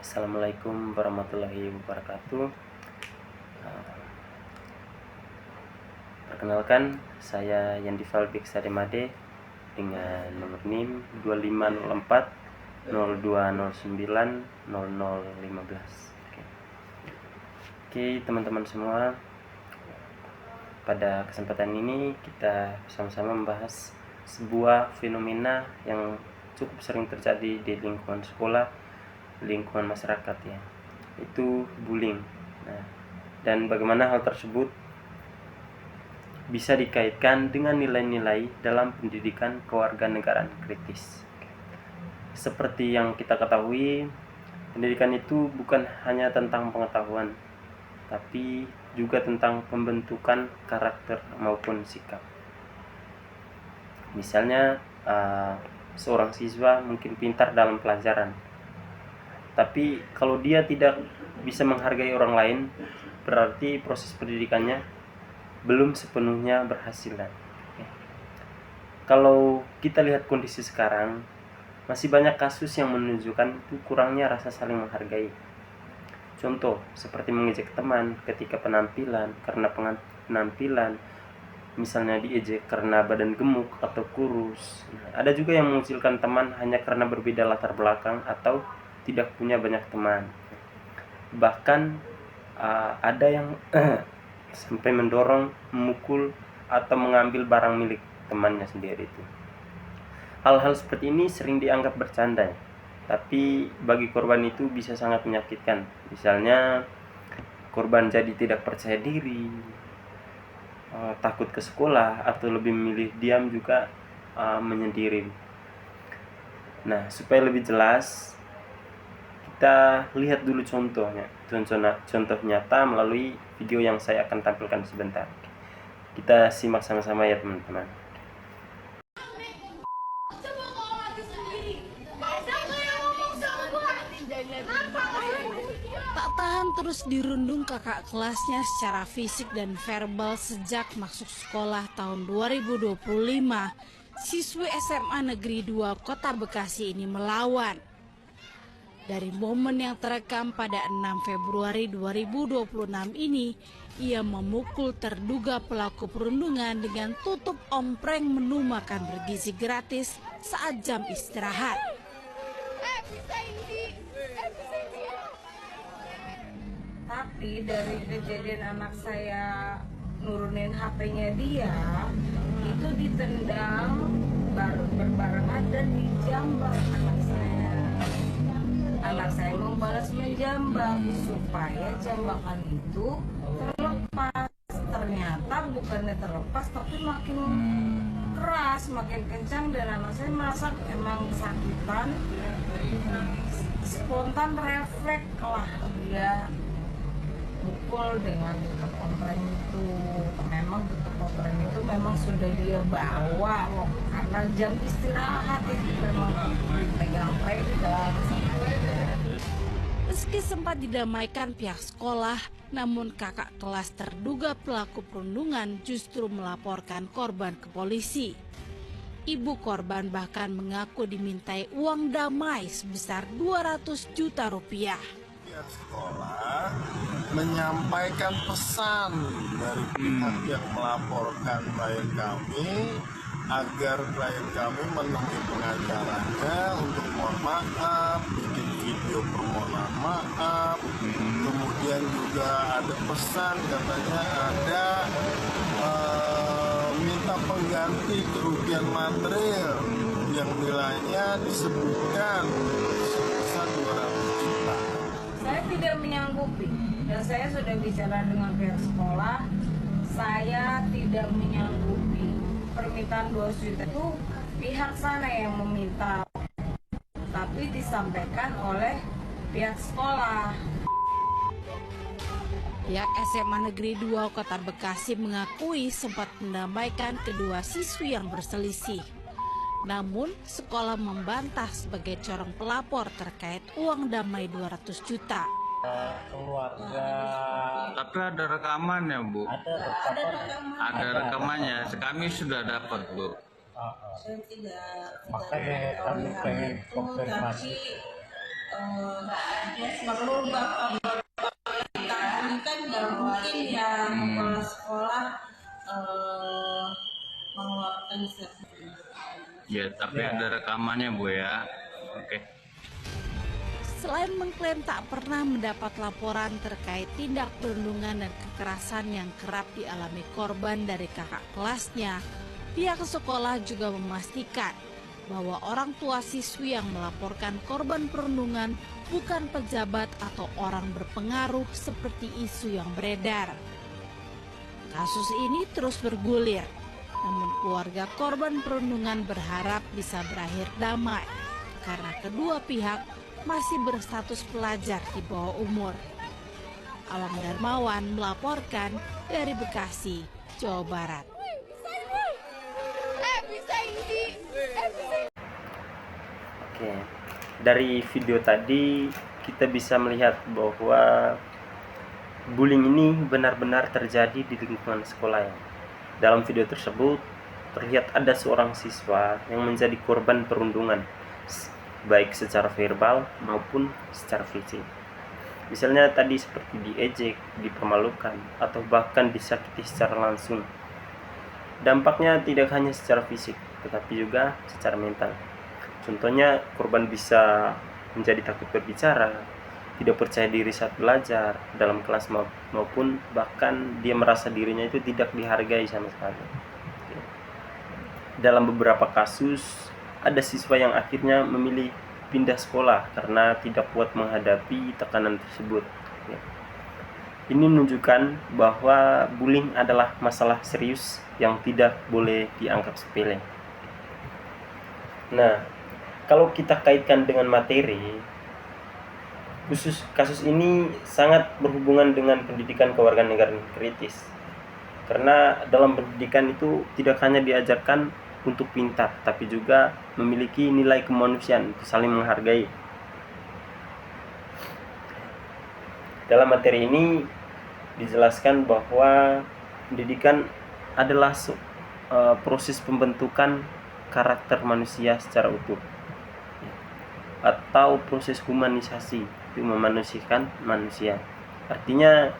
Assalamualaikum warahmatullahi wabarakatuh. Perkenalkan, saya Yandi Falbik Sademade dengan nomor NIM 2504 0209 0015. Oke, teman-teman semua, pada kesempatan ini kita sama-sama membahas sebuah fenomena yang cukup sering terjadi di lingkungan sekolah, lingkungan masyarakat ya, itu bullying. Nah, dan bagaimana hal tersebut bisa dikaitkan dengan nilai-nilai dalam pendidikan kewarganegaraan kritis. Seperti yang kita ketahui, pendidikan itu bukan hanya tentang pengetahuan, tapi juga tentang pembentukan karakter maupun sikap. Misalnya seorang siswa mungkin pintar dalam pelajaran, tapi kalau dia tidak bisa menghargai orang lain, berarti proses pendidikannya belum sepenuhnya berhasil. Kalau kita lihat kondisi sekarang, masih banyak kasus yang menunjukkan itu kurangnya rasa saling menghargai. Contoh seperti mengejek teman ketika penampilan, karena penampilan, misalnya diejek karena badan gemuk atau kurus. Ada juga yang mengucilkan teman hanya karena berbeda latar belakang atau tidak punya banyak teman. Bahkan ada yang sampai mendorong, memukul atau mengambil barang milik temannya sendiri itu. Hal-hal seperti ini sering dianggap bercanda, tapi bagi korban itu bisa sangat menyakitkan. Misalnya korban jadi tidak percaya diri, takut ke sekolah, atau lebih memilih diam juga menyendiri. Nah, supaya lebih jelas, kita lihat dulu contoh nyata melalui video yang saya akan tampilkan sebentar. Kita simak sama-sama ya teman-teman. Tak tahan terus dirundung kakak kelasnya secara fisik dan verbal sejak masuk sekolah tahun 2025, siswi SMA Negeri 2 Kota Bekasi ini melawan. Dari momen yang terekam pada 6 Februari 2026 ini, ia memukul terduga pelaku perundungan dengan tutup ompreng menu makan bergizi gratis saat jam istirahat. Tapi dari kejadian anak saya nurunin HP-nya dia, itu ditendang berbarengan dan dijambak anak saya. Anak saya membalas menjambak supaya jambakan itu terlepas. Ternyata bukannya terlepas tapi makin keras, makin kencang, dan anak saya merasa emang kesakitan. Spontan refleks lah dia pukul dengan tutup ompreng itu. Memang tutup ompreng itu memang sudah dia bawa loh, karena jam istirahat itu memang pegang-pegang. Meski sempat didamaikan pihak sekolah, namun kakak kelas terduga pelaku perundungan justru melaporkan korban ke polisi. Ibu korban bahkan mengaku dimintai uang damai sebesar 200 juta rupiah. Pihak sekolah menyampaikan pesan dari pihak yang melaporkan klien kami agar klien kami menemui pengacaranya untuk mohon maaf, bikin video permohonan maaf. Kemudian juga ada pesan katanya ada minta pengganti kerugian material yang nilainya disebutkan sebesar 200 juta. Saya tidak menyanggupi, dan saya sudah bicara dengan pihak sekolah. Saya tidak menyanggupi permintaan 200 juta itu pihak sana yang meminta, tapi disampaikan oleh pihak sekolah. Pihak SMA Negeri 2 Kota Bekasi mengakui sempat mendamaikan kedua siswi yang berselisih. Namun, sekolah membantah sebagai corong pelapor terkait uang damai 200 juta. Keluarga. Tapi ada rekamannya, Bu. Ada rekamannya. Kami sudah dapat, Bu. Saya tidak. Makanya kami pengen konfirmasi. Tapi merubah ini kan nggak mungkin ya kepala sekolah mengeluarkan Ya, tapi ada rekamannya Bu ya. Oke. Selain mengklaim tak pernah mendapat laporan terkait tindak perundungan dan kekerasan yang kerap dialami korban dari kakak kelasnya, pihak sekolah juga memastikan bahwa orang tua siswi yang melaporkan korban perundungan bukan pejabat atau orang berpengaruh seperti isu yang beredar. Kasus ini terus bergulir, namun keluarga korban perundungan berharap bisa berakhir damai karena kedua pihak masih berstatus pelajar di bawah umur. Awang Darmawan melaporkan dari Bekasi, Jawa Barat. Oke, dari video tadi kita bisa melihat bahwa bullying ini benar-benar terjadi di lingkungan sekolah ya. Dalam video tersebut terlihat ada seorang siswa yang menjadi korban perundungan, baik secara verbal maupun secara fisik. Misalnya tadi seperti diejek, dipermalukan, atau bahkan disakiti secara langsung. Dampaknya tidak hanya secara fisik, tetapi juga secara mental. Contohnya, korban bisa menjadi takut berbicara, tidak percaya diri saat belajar dalam kelas maupun bahkan dia merasa dirinya itu tidak dihargai sama sekali. Dalam beberapa kasus, ada siswa yang akhirnya memilih pindah sekolah karena tidak kuat menghadapi tekanan tersebut. Ini menunjukkan bahwa bullying adalah masalah serius yang tidak boleh dianggap sepele. Nah, kalau kita kaitkan dengan materi, kasus ini sangat berhubungan dengan pendidikan kewarganegaraan kritis. Karena dalam pendidikan itu tidak hanya diajarkan untuk pintar, tapi juga memiliki nilai kemanusiaan, saling menghargai. Dalam materi ini dijelaskan bahwa pendidikan adalah proses pembentukan karakter manusia secara utuh, atau proses humanisasi, itu memanusiakan manusia. Artinya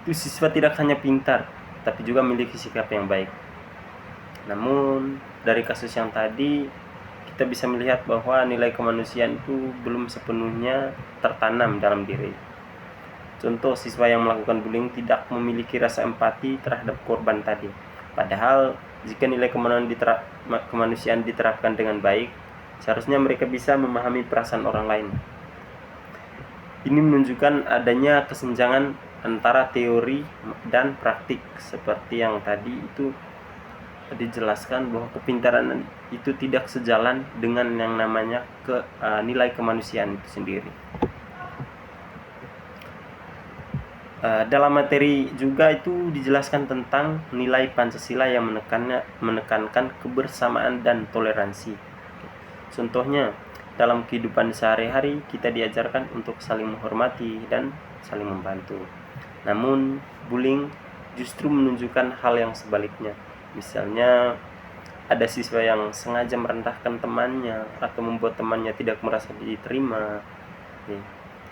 itu siswa tidak hanya pintar, tapi juga memiliki sikap yang baik. Namun dari kasus yang tadi kita bisa melihat bahwa nilai kemanusiaan itu belum sepenuhnya tertanam dalam diri. Contoh, siswa yang melakukan bullying tidak memiliki rasa empati terhadap korban tadi. Padahal jika nilai kemanusiaan diterapkan dengan baik, seharusnya mereka bisa memahami perasaan orang lain. Ini menunjukkan adanya kesenjangan antara teori dan praktik, seperti yang tadi itu dijelaskan bahwa kepintaran itu tidak sejalan dengan yang namanya nilai kemanusiaan itu sendiri. Dalam materi juga itu dijelaskan tentang nilai Pancasila yang menekankan kebersamaan dan toleransi. Contohnya, dalam kehidupan sehari-hari kita diajarkan untuk saling menghormati dan saling membantu. Namun, bullying justru menunjukkan hal yang sebaliknya. Misalnya, ada siswa yang sengaja merendahkan temannya atau membuat temannya tidak merasa diterima.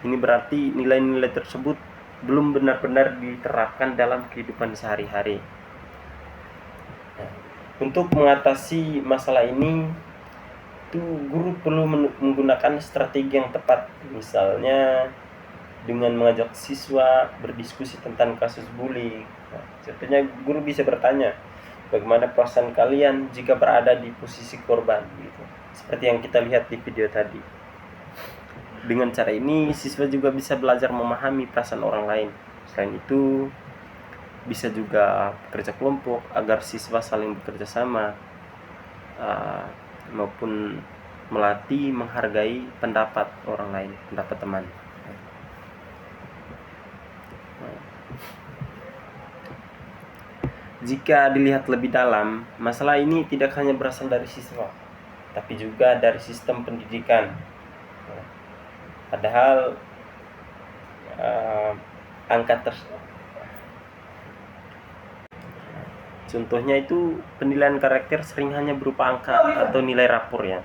Ini berarti nilai-nilai tersebut belum benar-benar diterapkan dalam kehidupan sehari-hari. Untuk mengatasi masalah ini, itu guru perlu menggunakan strategi yang tepat. Misalnya dengan mengajak siswa berdiskusi tentang kasus bullying. Contohnya guru bisa bertanya, bagaimana perasaan kalian jika berada di posisi korban, gitu. Seperti yang kita lihat di video tadi. Dengan cara ini, siswa juga bisa belajar memahami perasaan orang lain. Selain itu, bisa juga bekerja kelompok agar siswa saling bekerja sama, maupun melatih menghargai pendapat orang lain, pendapat teman. Jika dilihat lebih dalam, masalah ini tidak hanya berasal dari siswa, tapi juga dari sistem pendidikan. Padahal contohnya itu penilaian karakter sering hanya berupa angka atau nilai rapor ya.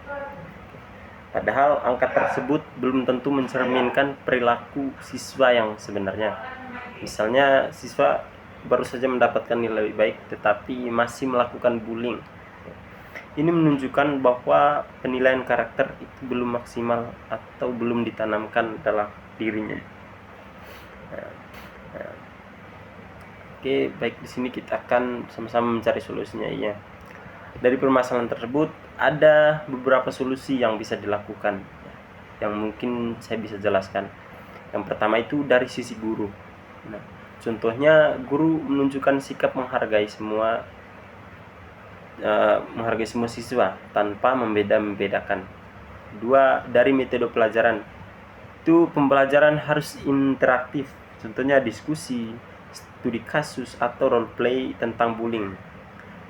Padahal angka tersebut belum tentu mencerminkan perilaku siswa yang sebenarnya. Misalnya siswa baru saja mendapatkan nilai baik tetapi masih melakukan bullying. Ini menunjukkan bahwa penilaian karakter itu belum maksimal atau belum ditanamkan dalam dirinya. Oke, baik, di sini kita akan sama-sama mencari solusinya ya. Dari permasalahan tersebut ada beberapa solusi yang bisa dilakukan, yang mungkin saya bisa jelaskan. Yang pertama itu dari sisi guru. Nah, contohnya guru menunjukkan sikap menghargai semua siswa tanpa membedakan. Dua, dari metode pelajaran. Itu pembelajaran harus interaktif, contohnya diskusi, studi kasus atau role play tentang bullying.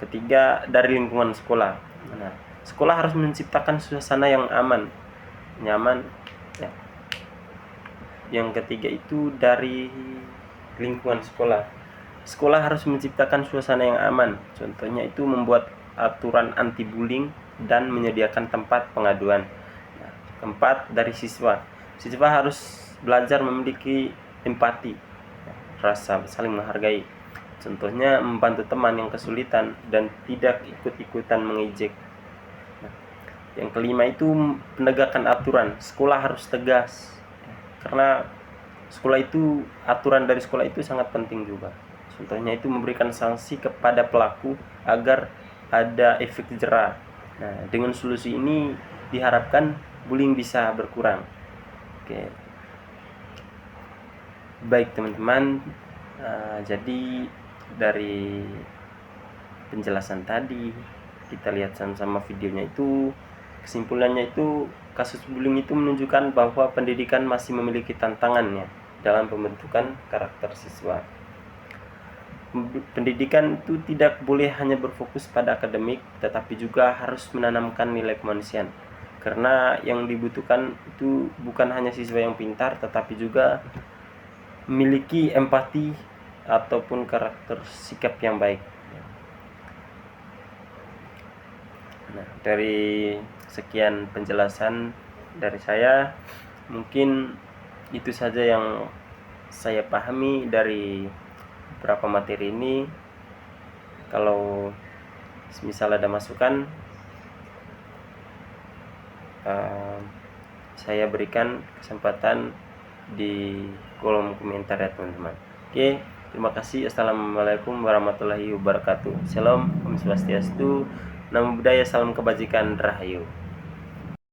Ketiga, dari lingkungan sekolah. Nah, sekolah harus menciptakan suasana yang aman, nyaman ya. Yang ketiga itu dari lingkungan sekolah. Sekolah harus menciptakan suasana yang aman, contohnya itu membuat aturan anti bullying dan menyediakan tempat pengaduan. Nah, keempat, dari siswa. Siswa harus belajar memiliki empati, rasa saling menghargai, contohnya membantu teman yang kesulitan dan tidak ikut-ikutan mengejek. Nah, yang kelima itu penegakan aturan. Sekolah harus tegas, karena aturan dari sekolah itu sangat penting juga. Contohnya itu memberikan sanksi kepada pelaku agar ada efek jera. Nah, dengan solusi ini diharapkan bullying bisa berkurang. Oke. Baik teman-teman, jadi dari penjelasan tadi kita lihat sama-sama videonya itu, kesimpulannya itu kasus bullying itu menunjukkan bahwa pendidikan masih memiliki tantangannya dalam pembentukan karakter siswa. Pendidikan itu tidak boleh hanya berfokus pada akademik, tetapi juga harus menanamkan nilai kemanusiaan. Karena yang dibutuhkan itu bukan hanya siswa yang pintar, tetapi juga memiliki empati ataupun karakter sikap yang baik. Nah, dari sekian penjelasan dari saya, mungkin itu saja yang saya pahami dari beberapa materi ini. Kalau misal ada masukan, saya berikan kesempatan di kolom komentar ya teman-teman. Oke, terima kasih. Assalamualaikum warahmatullahi wabarakatuh. Shalom, Om Swastiastu, Namo Buddhaya, salam kebajikan, Rahayu.